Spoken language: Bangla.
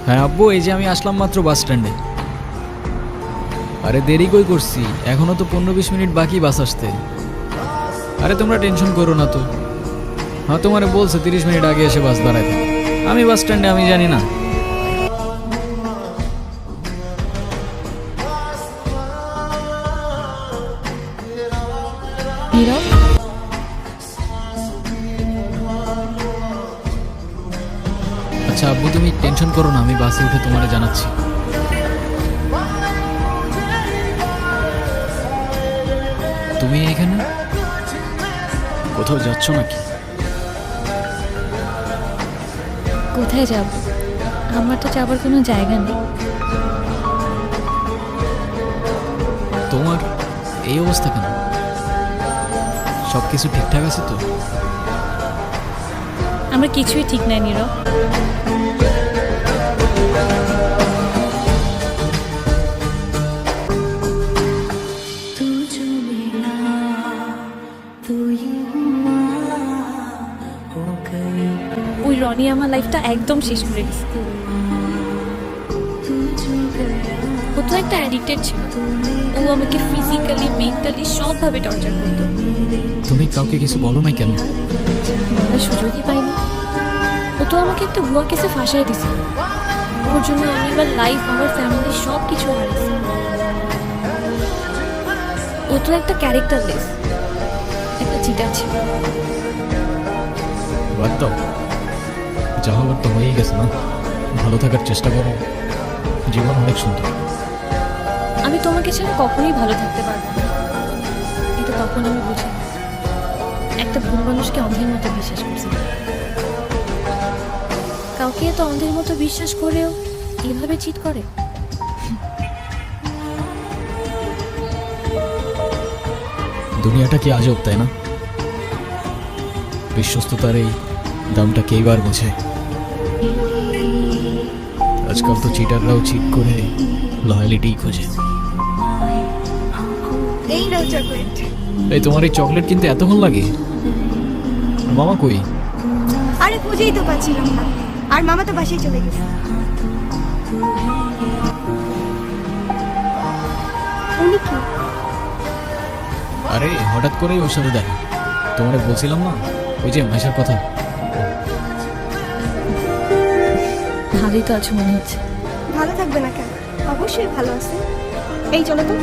হ্যাঁ আব্বু, এই যে আমি আসলাম মাত্র বাস স্ট্যান্ডে। আরে দেরি কই করছি, এখনো তো 15-20 মিনিট বাকি বাস আসতে। আরে তোমরা টেনশন করো না তো। হ্যাঁ তোমারে বলছে 30 মিনিট আগে এসে বাস দাঁড়ায় থাকে। আমি বাস স্ট্যান্ডে, আমি জানি না। নীরব, আচ্ছা আব্বু তুমি টেনশন করো না, আমি বাসে উঠে তোমারে জানাচ্ছি। তুমি এখানে কোথাও যাচ্ছ নাকি? কোথায় যাব? আমার তো যাবার কোনো জায়গা নেই। তোমার এই অবস্থা কেন? সব কিছু ঠিকঠাক আছে তো? আমার কিছুই ঠিক নাই নীরব। ওই রনি আমার লাইফটা একদম শেষ করে দিছে। ও তো একটা অ্যাডিক্টেড ছিল। ও আমাকে ফিজিক্যালি, মেন্টালি সবভাবে টর্চার করতো। তুমি কাউকে কিছু বলো না কেন? বলার সুযোগই পাইনি। ও তো আমাকে একটা ভুয়া কেসে ফাঁসাই দিছিল। ওর জন্য আমি আমার লাইফ, আমার ফ্যামিলি সব কিছু হারিয়েছি। ও তো একটা ক্যারেক্টারলেস, একটা চিটার ছিল। বাদ দাও, যা হবার তো হয়েই গেছে না। ভালো থাকার চেষ্টা করো, জীবন অনেক সুন্দর। আমি তোমাকে ছাড়া কখনোই ভালো থাকতে পারবো না, কিন্তু তখন আমি বুঝি একটা ভুল মানুষকে অন্ধের মতো বিশ্বাস করছি। কাউকে এত অন্ধের মতো বিশ্বাস করেও এভাবে চিট করে। দুনিয়াটা কি আজব, তাই না? বিশ্বস্ততার এই দামটা কেইবার বোঝে। আজকাল তো চিটাররাও চিট করে লয়ালিটি খোঁজে। এই নাও চকলেট। এই তোমার এই চকলেট কিনতে এতক্ষণ লাগে? মামা কই? আরে খুঁজেই তো পাচ্ছিলাম না, আর মামা তো বাসায় চলে গেছে। উনি কি? আরে হঠাৎ করেই ওর সাথে দেখা। তোমারে বলছিলাম না ওই যে মাইশার কথা। ভালোই তো আছো মনে হচ্ছে। ভালো থাকবে না কেন? অবশ্যই ভালো আছে। এই চলো তো।